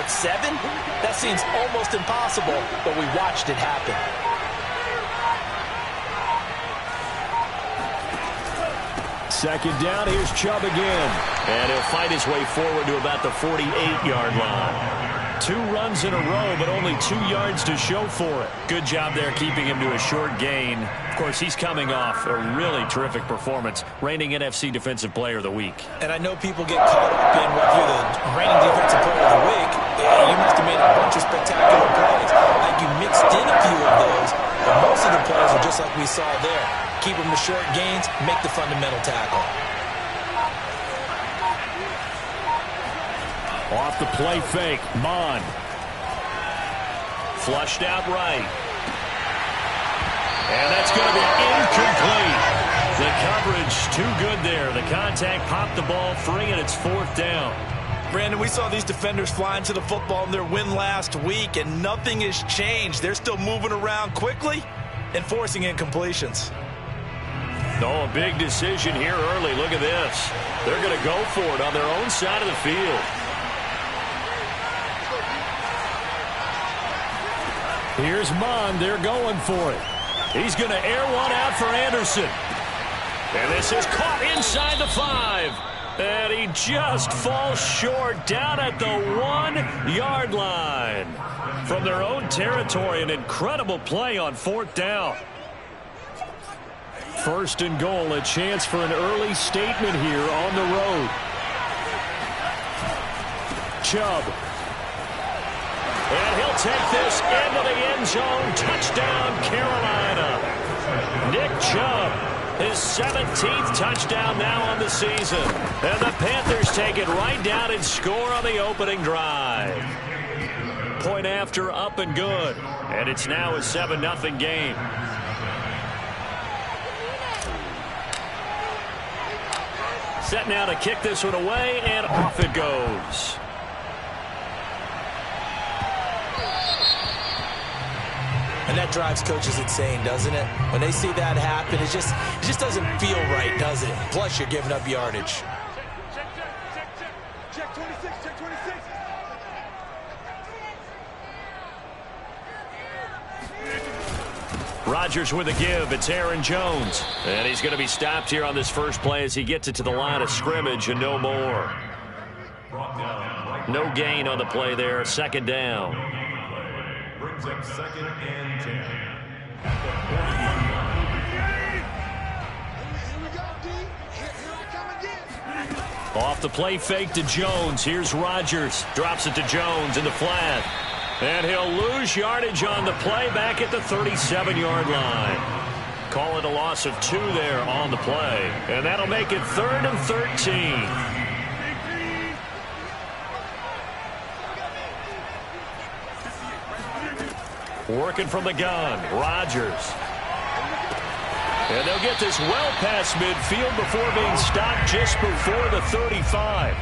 But 7? That seems almost impossible, but we watched it happen. Second down, here's Chubb again. And he'll fight his way forward to about the 48-yard line. 2 runs in a row, but only 2 yards to show for it. Good job there keeping him to a short gain. Of course, he's coming off a really terrific performance, reigning NFC Defensive Player of the Week. And I know people get caught up in what you're the reigning Defensive Player of the Week. You must have made a bunch of spectacular plays. Like you mixed in a few of those, but most of the plays are just like we saw there. Keep them to short gains, make the fundamental tackle. Off the play fake, Mon. Flushed out right. And that's going to be incomplete. The coverage too good there. The contact popped the ball free, and it's 4th down. Brandon, we saw these defenders flying to the football in their win last week, and nothing has changed. They're still moving around quickly and forcing incompletions. Oh, a big decision here early. Look at this. They're going to go for it on their own side of the field. Here's Mon. They're going for it. He's going to air one out for Anderson. And this is caught inside the 5. And he just falls short down at the 1-yard line. From their own territory, an incredible play on 4th down. 1st and goal, a chance for an early statement here on the road. Chubb. And he'll take this into the end zone. Touchdown, Carolina. Nick Chubb, his 17th touchdown now on the season. And the Panthers take it right down and score on the opening drive. Point after, up and good. And it's now a 7-0 game. Set now to kick this one away, and off it goes. And that drives coaches insane, doesn't it? When they see that happen, it just doesn't feel right, does it? Plus, you're giving up yardage. Check 26, check 26. Rodgers with a give. It's Aaron Jones. And he's going to be stopped here on this first play as he gets it to the line of scrimmage and no more. No gain on the play there. 2nd down. Brings up 2nd and 10. Off the play fake to Jones. Here's Rodgers. Drops it to Jones in the flat. And he'll lose yardage on the play back at the 37-yard line. Call it a loss of 2 there on the play. And that'll make it 3rd and 13. Working from the gun, Rodgers. And they'll get this well past midfield before being stopped just before the 35.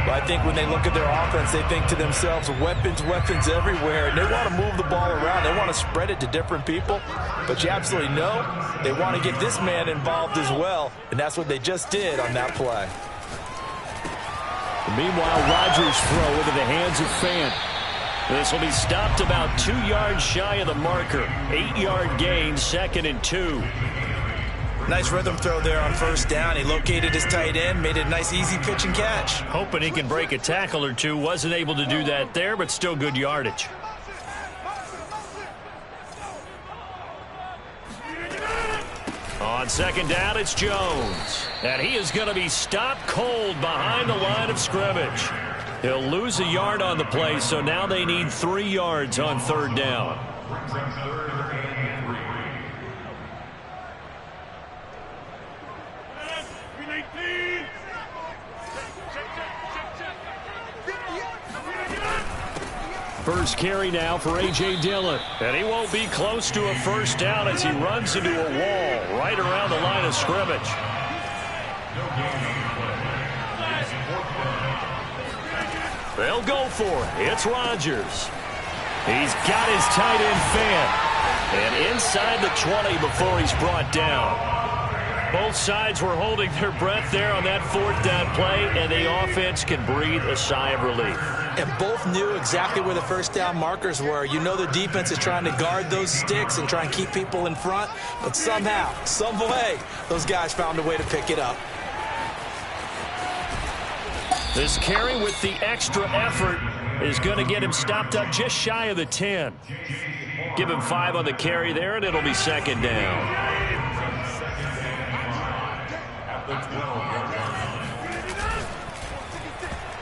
But I think when they look at their offense, they think to themselves, weapons, weapons everywhere. And they want to move the ball around. They want to spread it to different people. But you absolutely know they want to get this man involved as well. And that's what they just did on that play. Meanwhile, Rodgers' throw into the hands of Fant. This will be stopped about 2 yards shy of the marker. 8-yard gain, 2nd and 2. Nice rhythm throw there on 1st down. He located his tight end, made it a nice, easy pitch and catch. Hoping he can break a tackle or two. Wasn't able to do that there, but still good yardage. On 2nd down, it's Jones. And he is going to be stopped cold behind the line of scrimmage. He'll lose a yard on the play, so now they need 3 yards on 3rd down. First carry now for A.J. Dillon. And he won't be close to a 1st down as he runs into a wall right around the line of scrimmage. They'll go for it. It's Rodgers. He's got his tight end Fant. And inside the 20 before he's brought down. Both sides were holding their breath there on that fourth down play, and the offense can breathe a sigh of relief. And both knew exactly where the first down markers were. You know the defense is trying to guard those sticks and try and keep people in front, but somehow, some way, those guys found a way to pick it up. This carry with the extra effort is going to get him stopped up just shy of the 10. Give him 5 on the carry there, and it'll be second down.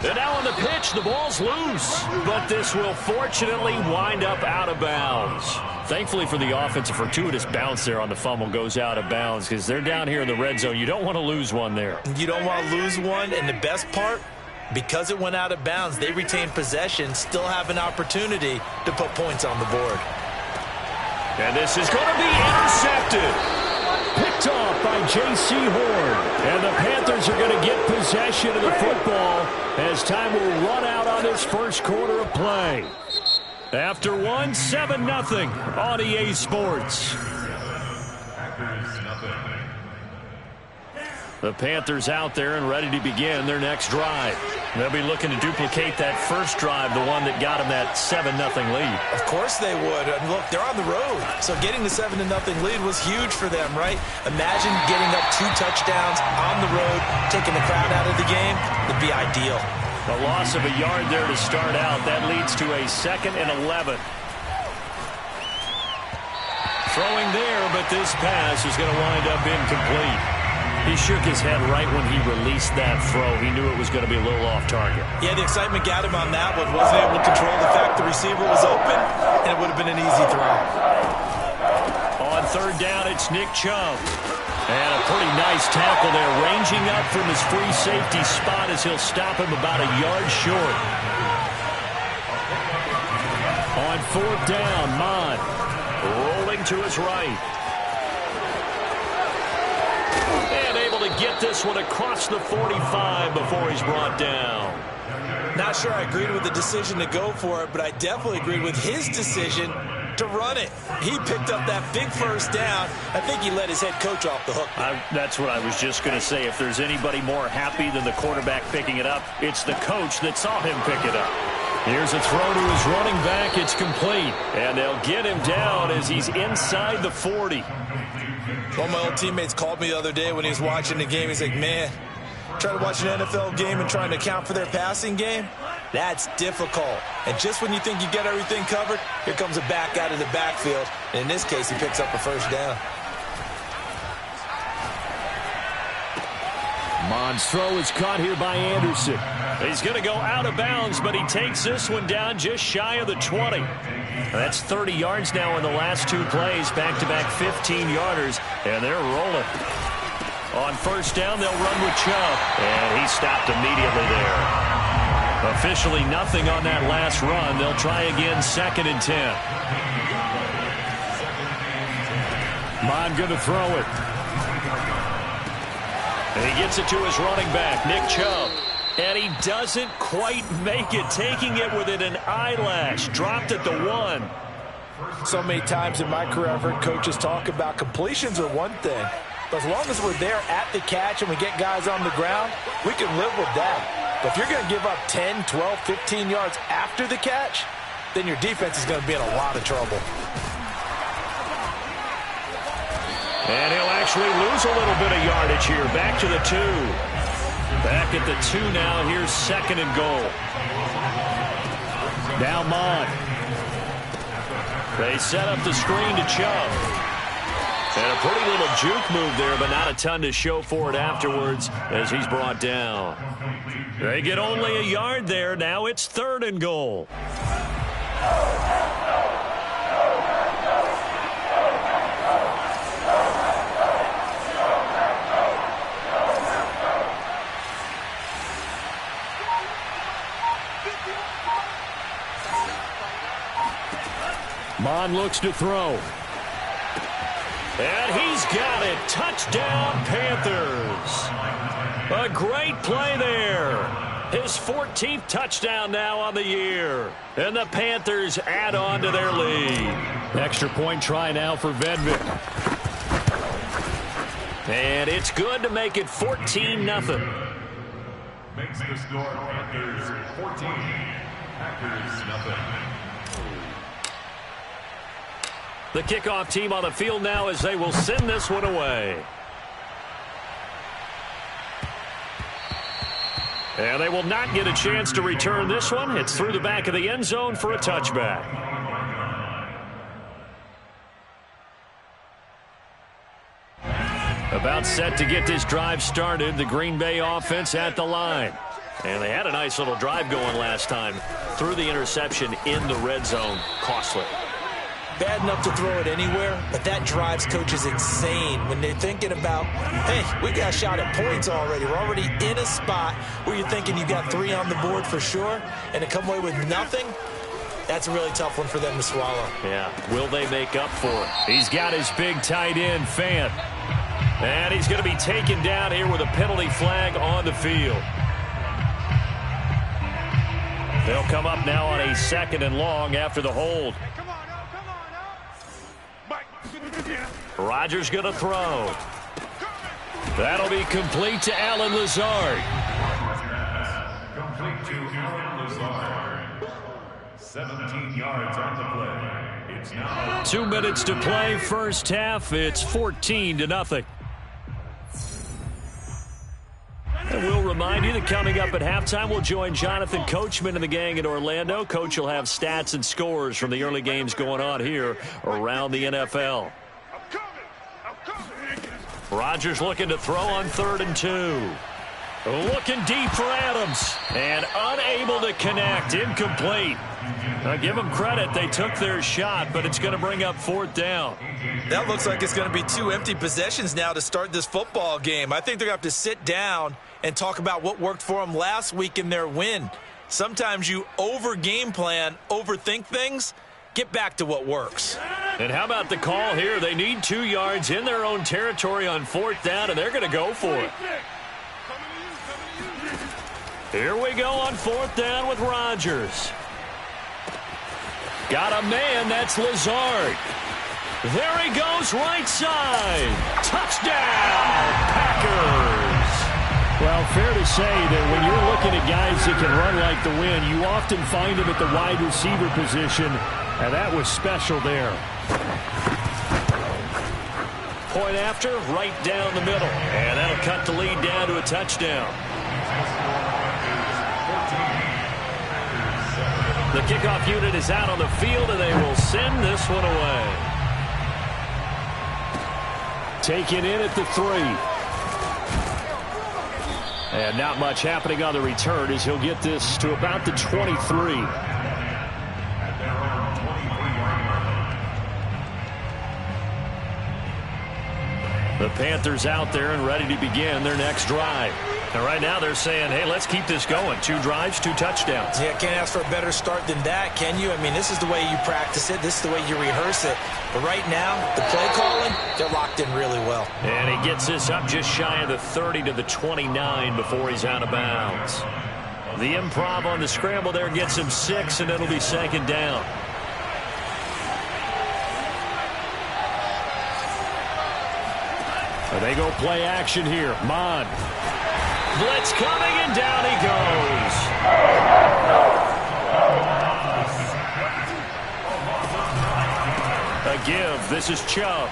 And now on the pitch, the ball's loose. But this will fortunately wind up out of bounds. Thankfully for the offense, a fortuitous bounce there on the fumble goes out of bounds because they're down here in the red zone. You don't want to lose one there. You don't want to lose one, and the best part, because it went out of bounds, they retain possession, still have an opportunity to put points on the board. And this is going to be intercepted. Picked off by J.C. Horn. And the Panthers are going to get possession of the football as time will run out on this first quarter of play. After one, 7-0 on EA Sports. The Panthers out there and ready to begin their next drive. They'll be looking to duplicate that first drive, the one that got them that 7-0 lead. Of course they would. And look, they're on the road. So getting the 7-0 lead was huge for them, right? Imagine getting up 2 touchdowns on the road, taking the crowd out of the game. Would be ideal. A loss of a yard there to start out. That leads to a 2nd and 11. Throwing there, but this pass is going to wind up incomplete. He shook his head right when he released that throw. He knew it was going to be a little off target. Yeah, the excitement got him on that one. Wasn't able to control the fact the receiver was open, and it would have been an easy throw. On third down, it's Nick Chubb. And a pretty nice tackle there, ranging up from his free safety spot as he'll stop him about a yard short. On fourth down, Mon rolling to his right. And able to get this one across the 45 before he's brought down. Not sure I agreed with the decision to go for it, but I definitely agreed with his decision to run it. He picked up that big first down. I think he let his head coach off the hook. That's what I was just going to say. If there's anybody more happy than the quarterback picking it up, it's the coach that saw him pick it up. Here's a throw to his running back. It's complete. And they'll get him down as he's inside the 40. One of my old teammates called me the other day when he was watching the game. He's like, man, trying to watch an NFL game and trying to account for their passing game, that's difficult. And just when you think you get everything covered, here comes a back out of the backfield. And in this case, he picks up a first down. Mon's throw is caught here by Anderson. He's going to go out of bounds, but he takes this one down just shy of the 20. That's 30 yards now in the last 2 plays, back-to-back 15-yarders, and they're rolling. On first down, they'll run with Chubb, and he stopped immediately there. Officially nothing on that last run. They'll try again, 2nd and 10. Mon going to throw it. And he gets it to his running back, Nick Chubb. And he doesn't quite make it, taking it within an eyelash. Dropped at the 1. So many times in my career, I've heard coaches talk about completions are one thing. But as long as we're there at the catch and we get guys on the ground, we can live with that. But if you're going to give up 10, 12, 15 yards after the catch, then your defense is going to be in a lot of trouble. And he'll actually lose a little bit of yardage here. Back to the 2. Back at the 2 now. Here's 2nd and goal. Now Mon. They set up the screen to Chubb. And a pretty little juke move there, but not a ton to show for it afterwards as he's brought down. They get only a yard there. Now it's 3rd and goal. Mon looks to throw. And he's got it. Touchdown, Panthers. A great play there. His 14th touchdown now on the year. And the Panthers add on to their lead. Extra point try now for Vedvik. And it's good to make it 14-0. Makes the score Panthers 14, Packers nothing. The kickoff team on the field now as they will send this one away. And they will not get a chance to return this one. It's through the back of the end zone for a touchback. About set to get this drive started. The Green Bay offense at the line. And they had a nice little drive going last time. Threw the interception in the red zone. Costly. Bad enough to throw it anywhere, but that drives coaches insane when they're thinking about, hey, we got a shot at points already. We're already in a spot where you're thinking you got 3 on the board for sure, and to come away with nothing, that's a really tough one for them to swallow. Yeah, will they make up for it? He's got his big tight end, Fant. And he's going to be taken down here with a penalty flag on the field. They'll come up now on a 2nd and long after the hold. Rodgers going to throw. That'll be complete to Allen Lazard. Complete to Allen Lazard. 17 yards on the play. It's now 2 minutes to play, first half. It's 14-0. And we'll remind you that coming up at halftime, we'll join Jonathan Coachman and the gang in Orlando. Coach will have stats and scores from the early games going on here around the NFL. Rodgers looking to throw on 3rd and 2. Looking deep for Adams. And unable to connect. Incomplete. Now give them credit. They took their shot, but it's going to bring up 4th down. That looks like it's going to be 2 empty possessions now to start this football game. I think they're going to have to sit down and talk about what worked for them last week in their win. Sometimes you over-game plan, overthink things. Get back to what works. And how about the call here? They need 2 yards in their own territory on 4th down, and they're going to go for it. Here we go on 4th down with Rodgers. Got a man, that's Lazard. There he goes, right side. Touchdown, Packers. Well, fair to say that when you're looking at guys that can run like the wind, you often find them at the wide receiver position, and that was special there. Point after, right down the middle. And that'll cut the lead down to a touchdown. The kickoff unit is out on the field, and they will send this one away. Taken in at the 3. And not much happening on the return as he'll get this to about the 23. The Panthers out there and ready to begin their next drive. And right now they're saying, hey, let's keep this going. 2 drives, 2 touchdowns. Yeah, can't ask for a better start than that, can you? I mean, this is the way you practice it. This is the way you rehearse it. But right now, the play calling, they're locked in really well. And he gets this up just shy of the 30 to the 29 before he's out of bounds. The improv on the scramble there gets him 6, and it'll be 2nd down. And they go play action here. Mon. Blitz coming, and down he goes. A give. This is Chubb.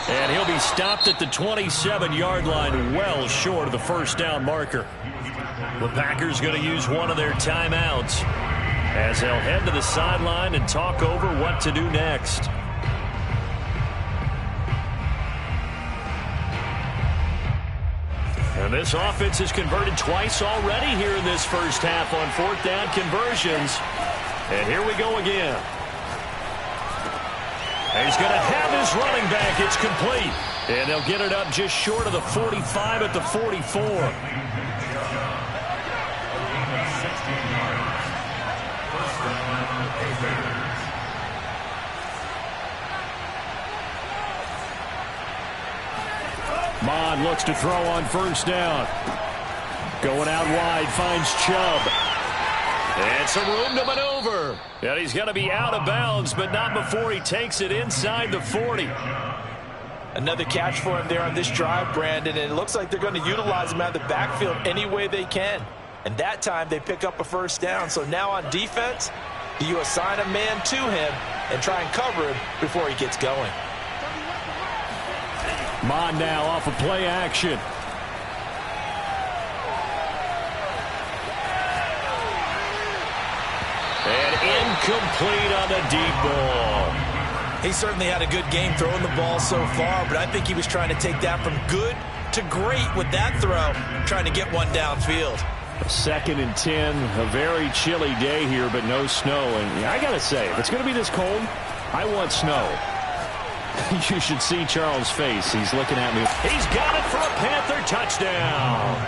And he'll be stopped at the 27-yard line, well short of the 1st down marker. The Packers going to use one of their timeouts as they'll head to the sideline and talk over what to do next. And this offense has converted twice already here in this first half on 4th down conversions. And here we go again. And he's going to have his running back. It's complete. And they'll get it up just short of the 45 at the 44. Mon looks to throw on 1st down. Going out wide, finds Chubb. And some room to maneuver. And he's going to be out of bounds, but not before he takes it inside the 40. Another catch for him there on this drive, Brandon, and it looks like they're going to utilize him out of the backfield any way they can. And that time they pick up a first down. So now on defense, do you assign a man to him and try and cover him before he gets going? Mon now off of play action. And incomplete on the deep ball. He certainly had a good game throwing the ball so far, but I think he was trying to take that from good to great with that throw, trying to get one downfield. 2nd and 10, a very chilly day here, but no snow. And I got to say, if it's going to be this cold, I want snow. You should see Charles' face. He's looking at me. He's got it for a Panther touchdown.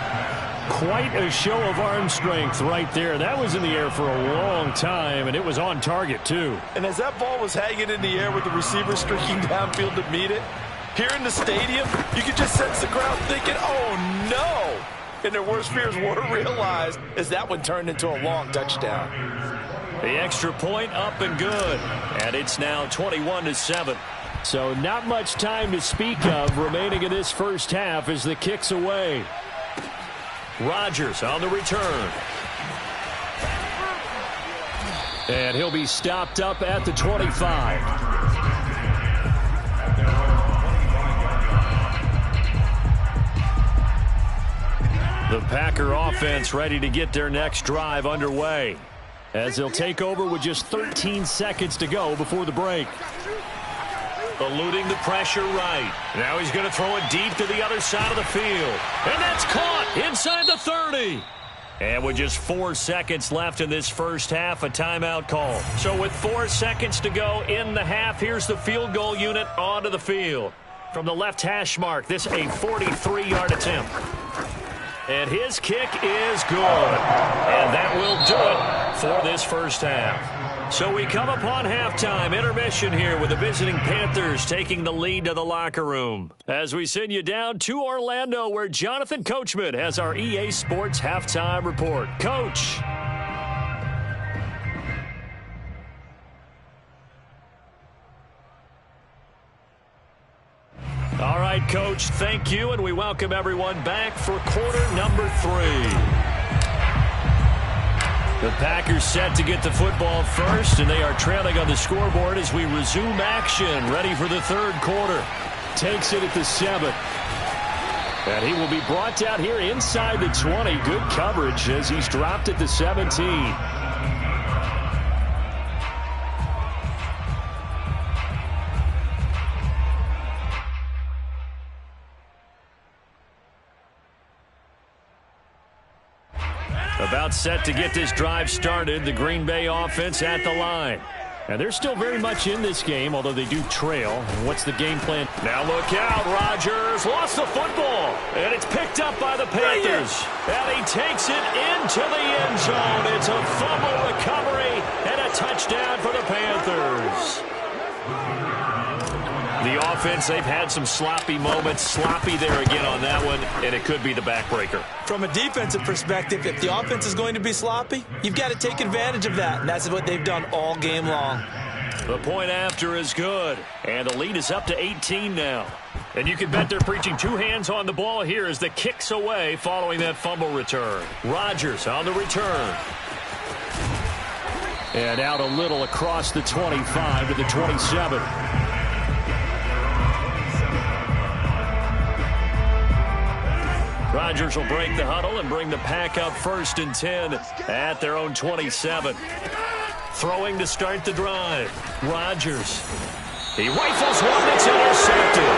Quite a show of arm strength right there. That was in the air for a long time, and it was on target, too. And as that ball was hanging in the air with the receiver streaking downfield to meet it, here in the stadium, you could just sense the crowd thinking, oh, no. And their worst fears were realized as that one turned into a long touchdown. The extra point up and good. And it's now 21-7. So not much time to speak of remaining in this first half as the kick's away. Rodgers on the return. And he'll be stopped up at the 25. The Packer offense ready to get their next drive underway as they'll take over with just 13 seconds to go before the break. Eluding the pressure right. Now he's going to throw it deep to the other side of the field. And that's caught inside the 30. And with just 4 seconds left in this first half, a timeout call. So with 4 seconds to go in the half, here's the field goal unit onto the field. From the left hash mark, this a 43-yard attempt. And his kick is good. And that will do it for this first half. So we come upon halftime intermission here with the visiting Panthers taking the lead to the locker room. As we send you down to Orlando where Jonathan Coachman has our EA Sports halftime report. Coach. All right, Coach, thank you, and we welcome everyone back for quarter number 3. The Packers set to get the football first, and they are trailing on the scoreboard as we resume action, ready for the third quarter. Takes it at the 7. And he will be brought down here inside the 20. Good coverage as he's dropped at the 17. About set to get this drive started. The Green Bay offense at the line. And they're still very much in this game, although they do trail. And what's the game plan? Now look out. Rodgers lost the football. And it's picked up by the Panthers. And he takes it into the end zone. It's a fumble recovery and a touchdown for the Panthers. The offense, they've had some sloppy moments. Sloppy there again on that one, and it could be the backbreaker. From a defensive perspective, if the offense is going to be sloppy, you've got to take advantage of that, and that's what they've done all game long. The point after is good, and the lead is up to 18 now. And you can bet they're preaching 2 hands on the ball here as the kick's away following that fumble return. Rodgers on the return. And out a little across the 25 to the 27. Rodgers will break the huddle and bring the Pack up 1st and 10 at their own 27. Throwing to start the drive. Rodgers. He rifles one that's intercepted.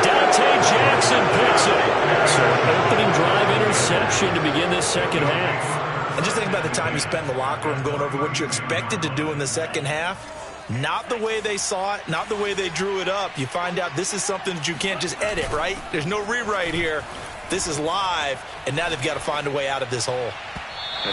Dante Jackson picks it. So opening drive interception to begin this second half. And just think about the time you spent in the locker room going over what you expected to do in the second half. Not the way they saw it, not the way they drew it up. You find out this is something that you can't just edit, right? There's no rewrite here. This is live, and now they've got to find a way out of this hole.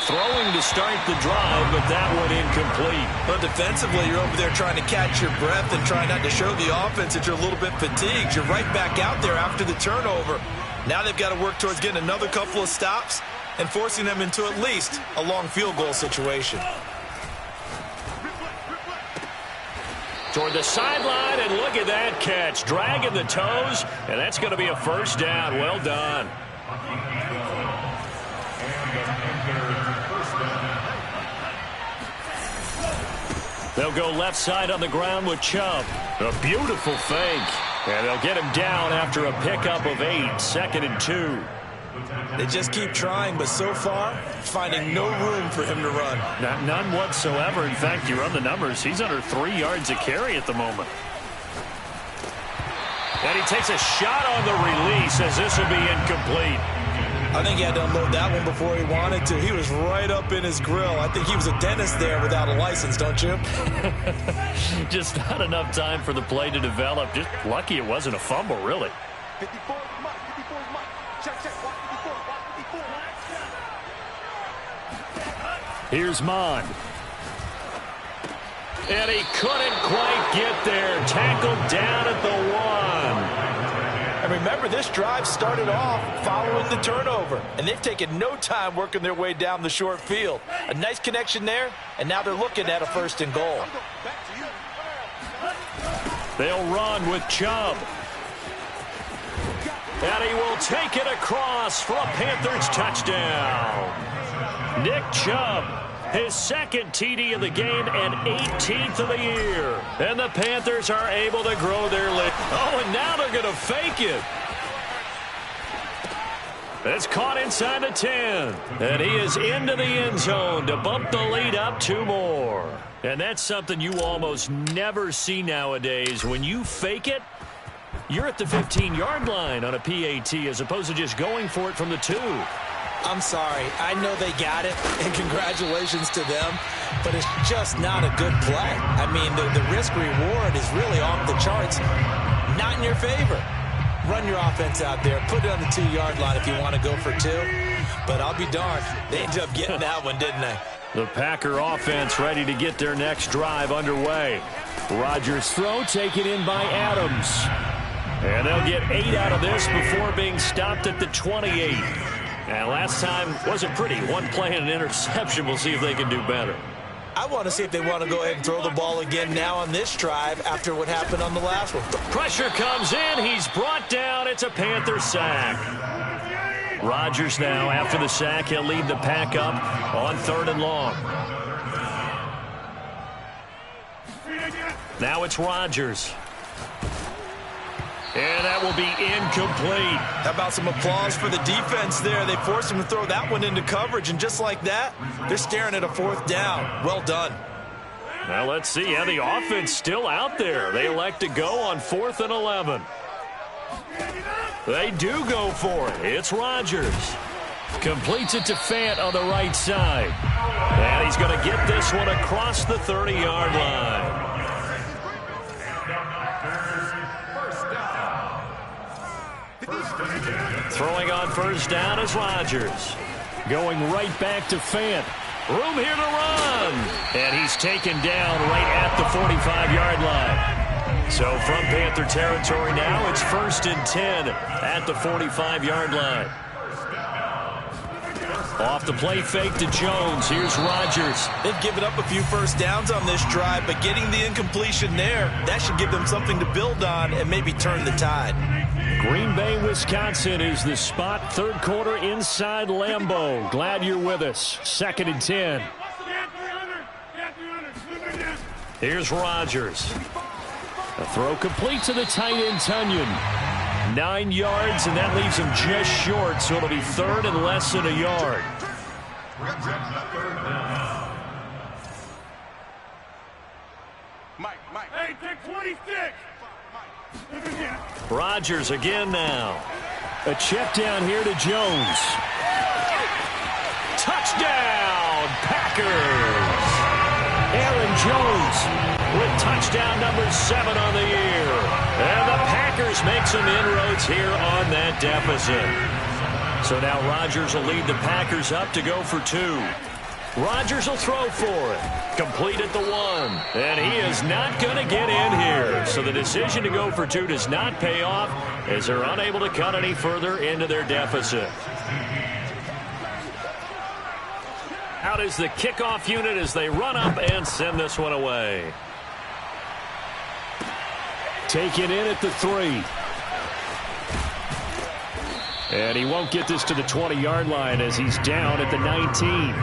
Throwing to start the drive, but that one incomplete. But defensively, you're over there trying to catch your breath and trying not to show the offense that you're a little bit fatigued. You're right back out there after the turnover. Now they've got to work towards getting another couple of stops and forcing them into at least a long field goal situation. toward the sideline, and look at that catch. Dragging the toes, and that's going to be a first down. Well done. They'll go left side on the ground with Chubb. A beautiful fake. And they'll get him down after a pickup of 8, 2nd and 2. They just keep trying, but so far, finding no room for him to run. None whatsoever. In fact, you run the numbers. He's under 3 yards a carry at the moment. And he takes a shot on the release as this will be incomplete. I think he had to unload that one before he wanted to. He was right up in his grill. I think he was a dentist there without a license, don't you? Just not enough time for the play to develop. Just lucky it wasn't a fumble, really. Here's Mond. And he couldn't quite get there. Tackled down at the 1. And remember, this drive started off following the turnover. And they've taken no time working their way down the short field. A nice connection there, and now they're looking at a 1st and goal. They'll run with Chubb. And he will take it across for a Panthers touchdown. Nick Chubb, his 2nd TD of the game and 18th of the year. And the Panthers are able to grow their lead. Oh, and now they're going to fake it. It's caught inside the 10. And he is into the end zone to bump the lead up 2 more. And that's something you almost never see nowadays. When you fake it, you're at the 15-yard line on a PAT as opposed to just going for it from the 2. I'm sorry. I know they got it, and congratulations to them, but it's just not a good play. I mean, the risk-reward is really off the charts, not in your favor. Run your offense out there. Put it on the 2-yard line if you want to go for 2, but I'll be darned. They ended up getting that one, didn't they? The Packer offense ready to get their next drive underway. Rodgers' throw taken in by Adams. And they'll get 8 out of this before being stopped at the 28. And last time wasn't pretty. 1 play and an interception. We'll see if they can do better. I want to see if they want to go ahead and throw the ball again now on this drive after what happened on the last one. Pressure comes in. He's brought down. It's a Panther sack. Rodgers now, after the sack, he'll lead the pack up on 3rd and long. Now it's Rodgers. And that will be incomplete. How about some applause for the defense there? They forced him to throw that one into coverage, and just like that, they're staring at a 4th down. Well done. Now let's see. Yeah, the offense still out there. They elect to go on 4th and 11. They do go for it. It's Rodgers. Completes it to Fant on the right side. And he's going to get this one across the 30-yard line. Throwing on 1st down is Rodgers. Going right back to Fant. Room here to run. And he's taken down right at the 45-yard line. So from Panther territory now, it's 1st and 10 at the 45-yard line. Off the play fake to Jones. Here's Rodgers. They've given up a few 1st downs on this drive, but getting the incompletion there, that should give them something to build on and maybe turn the tide. Green Bay, Wisconsin is the spot. 3rd quarter inside Lambeau. Glad you're with us. 2nd and 10. Here's Rodgers. A throw complete to the tight end, Tunyon. 9 yards, and that leaves him just short, so it'll be 3rd and less than a yard. Hey, take 26. Rodgers again now. A check down here to Jones. Touchdown, Packers! Aaron Jones with touchdown number 7 on the year. And the Packers make some inroads here on that deficit. So now Rodgers will lead the Packers up to go for 2. Rodgers will throw for it. Complete at the 1. And he is not going to get in here. So the decision to go for 2 does not pay off as they're unable to cut any further into their deficit. Out is the kickoff unit as they run up and send this one away. taken in at the 3. And he won't get this to the 20-yard line as he's down at the 19.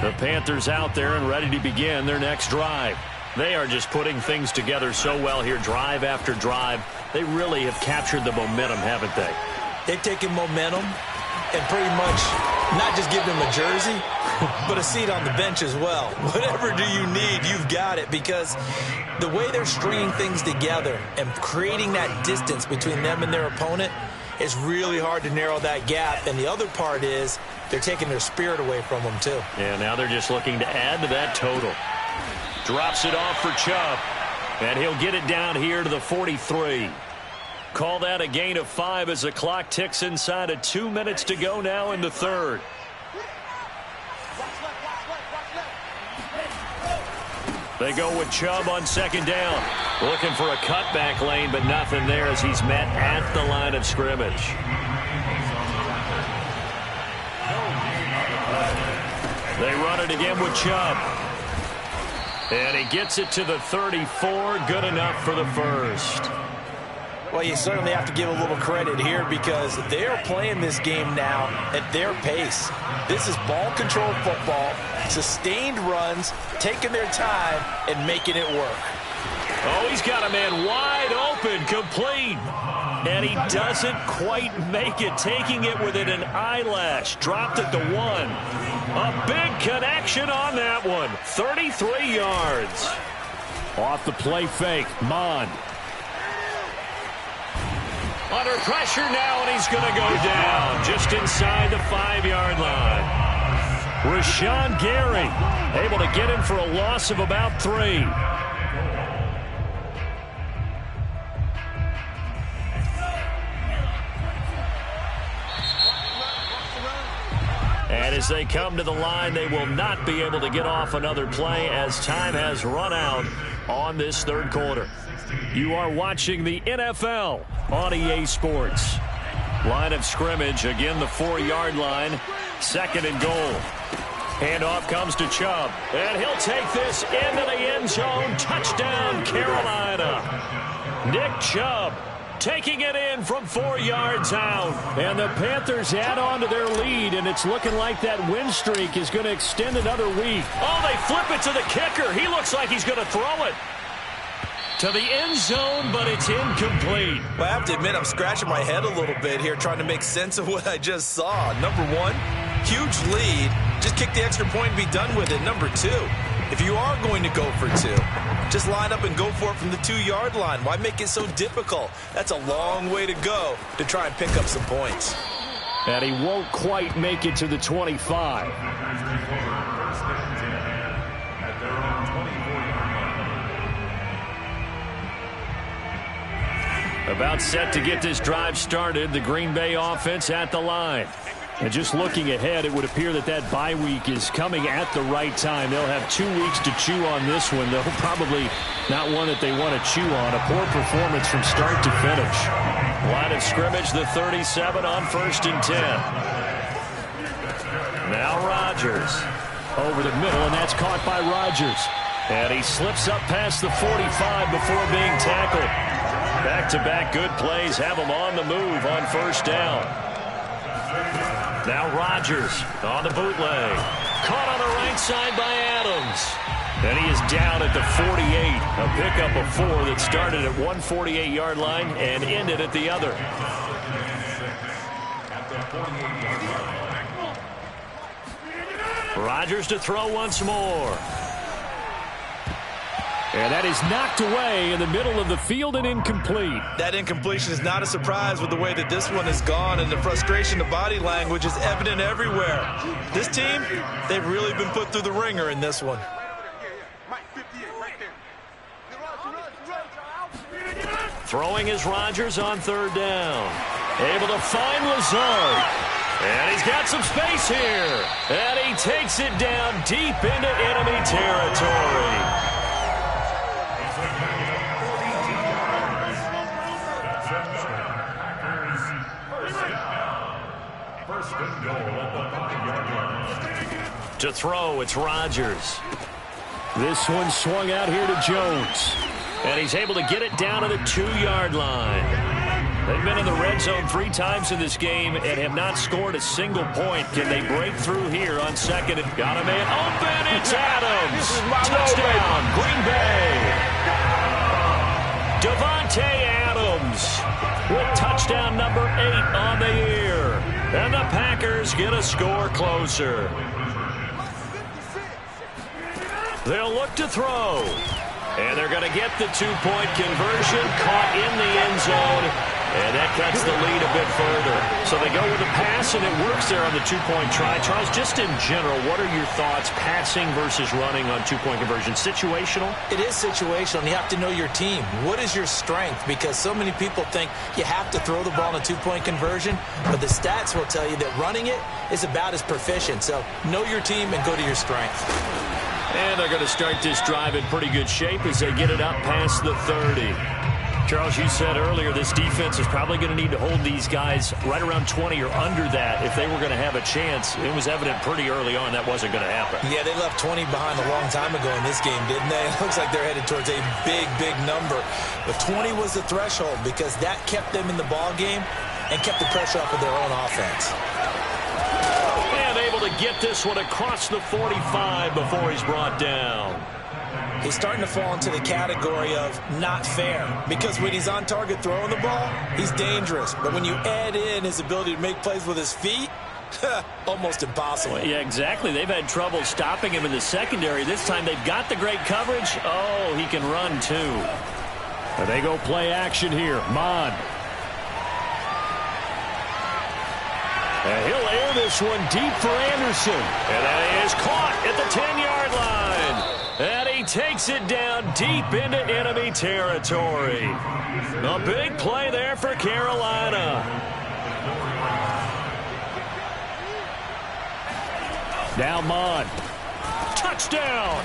The Panthers out there and ready to begin their next drive. They are just putting things together so well here, drive after drive. They really have captured the momentum, haven't they? They've taken momentum and pretty much not just give them a jersey, but a seat on the bench as well. Whatever do you need, you've got it, because the way they're stringing things together and creating that distance between them and their opponent is really hard to narrow that gap. And the other part is they're taking their spirit away from them, too. Yeah, now they're just looking to add to that total. Drops it off for Chubb, and he'll get it down here to the 43. Call that a gain of 5 as the clock ticks inside of 2 minutes to go now in the third. They go with Chubb on second down. Looking for a cutback lane, but nothing there as he's met at the line of scrimmage. They run it again with Chubb. And he gets it to the 34. Good enough for the first. Well, you certainly have to give a little credit here because they are playing this game now at their pace. This is ball-controlled football, sustained runs, taking their time, and making it work. Oh, he's got a man wide open, complete. And he doesn't quite make it, taking it within an eyelash. Dropped at the 1. A big connection on that one. 33 yards. Off the play fake, Mond. Under pressure now, and he's going to go down just inside the 5-yard line. Rashawn Gary able to get him for a loss of about 3. And as they come to the line, they will not be able to get off another play as time has run out on this third quarter. You are watching the NFL on EA Sports. Line of scrimmage, again the 4-yard line, second and goal. Handoff comes to Chubb, and he'll take this into the end zone. Touchdown, Carolina. Nick Chubb taking it in from 4 yards out. And the Panthers add on to their lead, and it's looking like that win streak is going to extend another week. Oh, they flip it to the kicker. He looks like he's going to throw it to the end zone, but it's incomplete. Well, I have to admit, I'm scratching my head a little bit here trying to make sense of what I just saw. Number 1, huge lead. Just kick the extra point and be done with it. Number 2, if you are going to go for 2, just line up and go for it from the 2-yard line. Why make it so difficult? That's a long way to go to try and pick up some points. And he won't quite make it to the 25. About set to get this drive started, the Green Bay offense at the line. And just looking ahead, it would appear that that bye week is coming at the right time. They'll have 2 weeks to chew on this one, though probably not one that they want to chew on. A poor performance from start to finish. Line of scrimmage, the 37 on 1st and 10. Now Rodgers over the middle, and that's caught by Rodgers. And he slips up past the 45 before being tackled. Back-to-back good plays have him on the move on 1st down. Now Rodgers on the bootleg. Caught on the right side by Adams. And he is down at the 48. A pickup of 4 that started at 148-yard line and ended at the other. Rodgers to throw once more. And that is knocked away in the middle of the field and incomplete. That incompletion is not a surprise with the way that this one has gone, and the frustration, the body language is evident everywhere. This team, they've really been put through the ringer in this one. Throwing is Rodgers on 3rd down. Able to find Lazard. And he's got some space here. And he takes it down deep into enemy territory. First and goal at the 5-yard line. To throw, it's Rodgers. This one swung out here to Jones. And he's able to get it down to the 2-yard line. They've been in the red zone 3 times in this game and have not scored a single point. Can they break through here on second? Got a man open. It's Adams. Touchdown, Green Bay. Devontae Adams with touchdown number 8 on the year. And the Packers get a score closer. They'll look to throw. And they're going to get the 2-point conversion, caught in the end zone, and that cuts the lead a bit further. So they go with the pass, and it works there on the 2-point try. Charles, just in general, what are your thoughts, passing versus running on 2-point conversion? Situational? It is situational, and you have to know your team. What is your strength? Because so many people think you have to throw the ball in a 2-point conversion, but the stats will tell you that running it is about as proficient. So know your team and go to your strength. And they're going to start this drive in pretty good shape as they get it up past the 30. Charles, you said earlier this defense is probably going to need to hold these guys right around 20 or under that if they were going to have a chance. It was evident pretty early on that wasn't going to happen. Yeah, they left 20 behind a long time ago in this game, didn't they? It looks like they're headed towards a big, big number. But 20 was the threshold because that kept them in the ball game and kept the pressure off of their own offense. And able to get this one across the 45 before he's brought down. He's starting to fall into the category of not fair because when he's on target throwing the ball, he's dangerous. But when you add in his ability to make plays with his feet, almost impossible. Yeah, exactly. They've had trouble stopping him in the secondary. This time they've got the great coverage. Oh, he can run too. And they go play action here. Mon. And he'll air this one deep for Anderson. And that is caught at the 10-yard line. And he takes it down deep into enemy territory. A big play there for Carolina. Now Mon. Touchdown.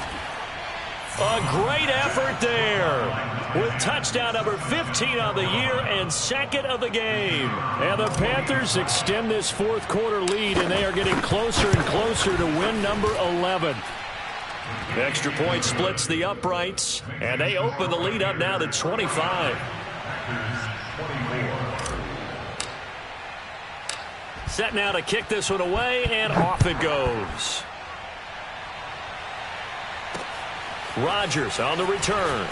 A great effort there with touchdown number 15 on the year and second of the game. And the Panthers extend this fourth quarter lead, and they are getting closer and closer to win number 11. Extra point splits the uprights, and they open the lead up now to 25. Set now to kick this one away, and off it goes. Rodgers on the return.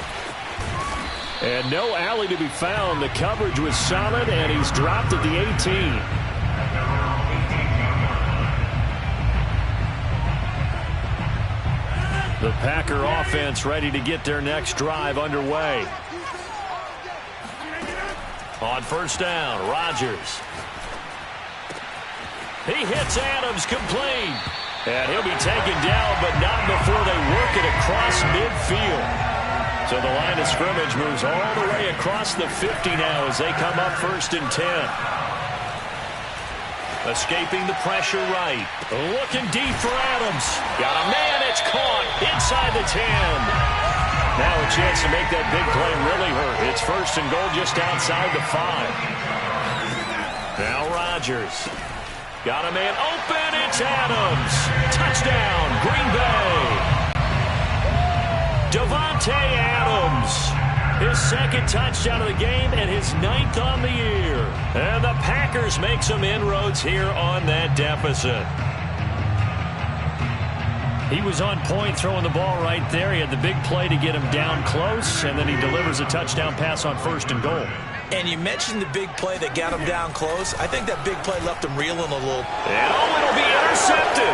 And no alley to be found. The coverage was solid, and he's dropped at the 18. The Packer offense ready to get their next drive underway. On first down, Rodgers. He hits Adams complete. And he'll be taken down, but not before they work it across midfield. So the line of scrimmage moves all the way across the 50 now as they come up 1st and 10. Escaping the pressure right. Looking deep for Adams. Got a man, it's caught inside the 10. Now a chance to make that big play really hurt. It's 1st and goal just outside the 5. Now Rodgers. Got a man open, it's Adams. Touchdown, Green Bay. Devontae Adams. His second touchdown of the game and his 9th on the year. And the Packers make some inroads here on that deficit. He was on point throwing the ball right there. He had the big play to get him down close, and then he delivers a touchdown pass on 1st and goal. And you mentioned the big play that got him down close. I think that big play left him reeling a little. And it'll be intercepted.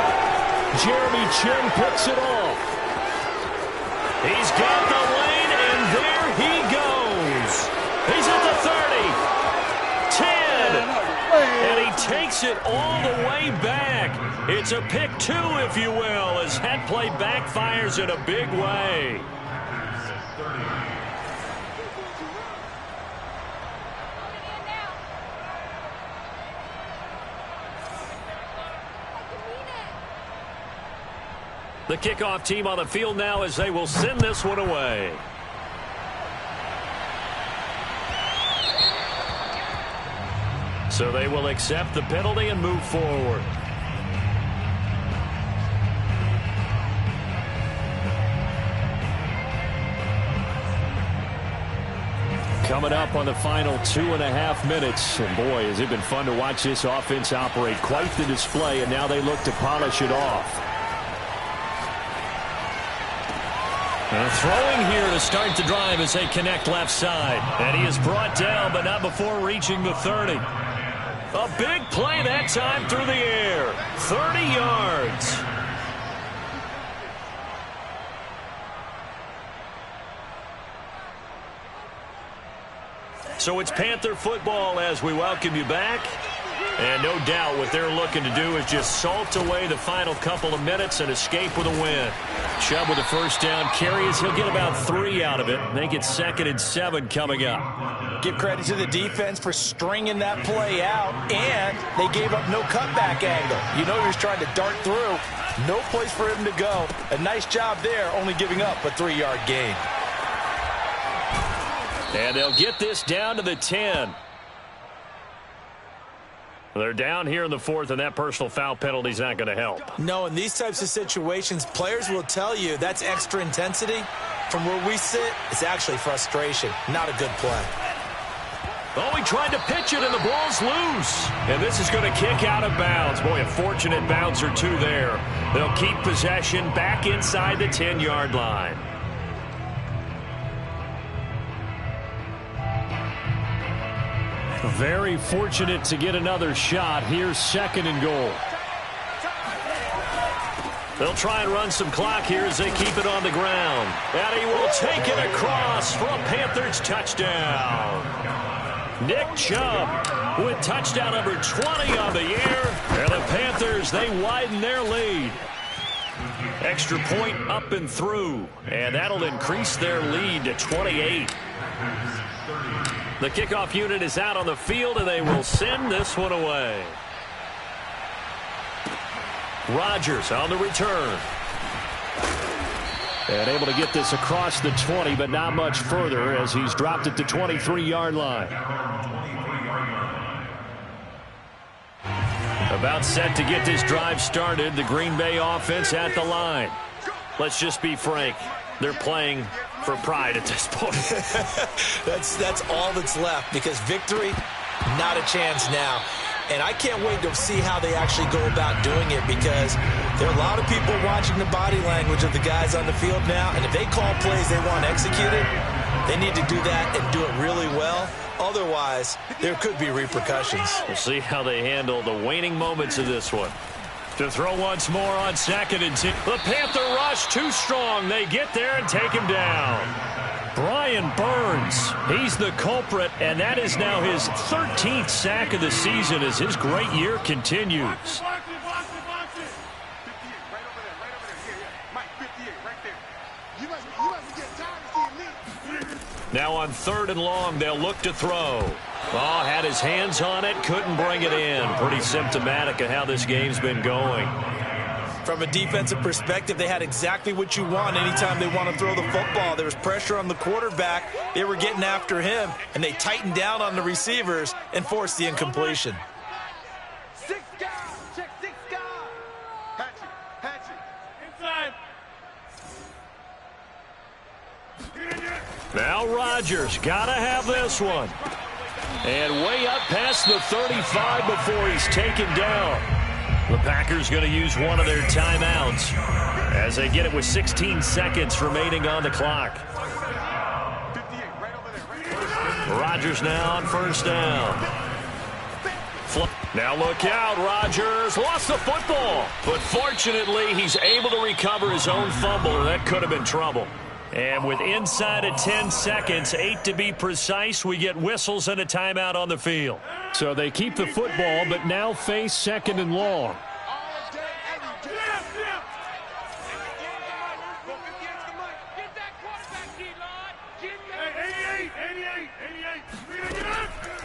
Jeremy Chin picks it off. He's got the lane, and there he goes. He's at the 30, 10, and he takes it all the way back. It's a pick 2, if you will, as that play backfires in a big way. The kickoff team on the field now as they will send this one away. So they will accept the penalty and move forward. Coming up on the final 2.5 minutes. And boy, has it been fun to watch this offense operate. Quite the display, and now they look to polish it off. Throwing here to start the drive as they connect left side. And he is brought down, but not before reaching the 30. A big play that time through the air. 30 yards. So it's Panther football as we welcome you back. And no doubt what they're looking to do is just salt away the final couple of minutes and escape with a win. Chubb with a first down carries. He'll get about 3 out of it. Make it 2nd and 7 coming up. Give credit to the defense for stringing that play out, and they gave up no cutback angle. You know he was trying to dart through. No place for him to go. A nice job there, only giving up a 3-yard gain. And they'll get this down to the 10. They're down here in the 4th, and that personal foul penalty is not going to help. No, in these types of situations, players will tell you that's extra intensity. From where we sit, it's actually frustration. Not a good play. Oh, he tried to pitch it, and the ball's loose. And this is going to kick out of bounds. Boy, a fortunate bounce or two there. They'll keep possession back inside the 10-yard line. Very fortunate to get another shot. Here's 2nd and goal. They'll try and run some clock here as they keep it on the ground. And he will take it across for a Panthers touchdown. Nick Chubb with touchdown number 20 on the year. And the Panthers, they widen their lead. Extra point up and through. And that'll increase their lead to 28. The kickoff unit is out on the field, and they will send this one away. Rodgers on the return. And able to get this across the 20, but not much further as he's dropped at the 23-yard line. About set to get this drive started. The Green Bay offense at the line. Let's just be frank. They're playing for pride at this point. That's all that's left, because victory, not a chance now. And I can't wait to see how they actually go about doing it, because there are a lot of people watching the body language of the guys on the field now, and if they call plays they want executed, they need to do that and do it really well. Otherwise, there could be repercussions. We'll see how they handle the waning moments of this one. To throw once more on 2nd and 10. The Panther rush too strong. They get there and take him down. Brian Burns, he's the culprit, and that is now his 13th sack of the season as his great year continues. Now on 3rd and long, they'll look to throw. Oh, had his hands on it, couldn't bring it in. Pretty symptomatic of how this game's been going. From a defensive perspective, they had exactly what you want anytime they want to throw the football. There was pressure on the quarterback. They were getting after him, and they tightened down on the receivers and forced the incompletion. 6 guys. Check 6 guys. Hatchet. Inside. Now Rodgers, gotta have this one. And way up past the 35 before he's taken down. The Packers going to use one of their timeouts as they get it with 16 seconds remaining on the clock. Rodgers now on 1st down. Now look out, Rodgers lost the football. But fortunately, he's able to recover his own fumble, or that could have been trouble. And with inside of 10 seconds, 8 to be precise, we get whistles and a timeout on the field. So they keep the football, but now face 2nd and long.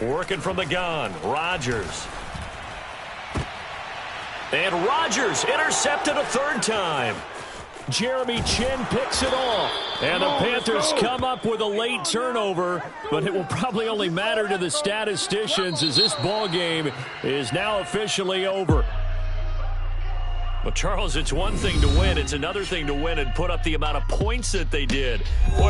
Working from the gun, Rodgers. And Rodgers intercepted a 3rd time. Jeremy Chin picks it off. And the Panthers come up with a late turnover, but it will probably only matter to the statisticians as this ball game is now officially over. Well, Charles, it's one thing to win. It's another thing to win and put up the amount of points that they did. Boy,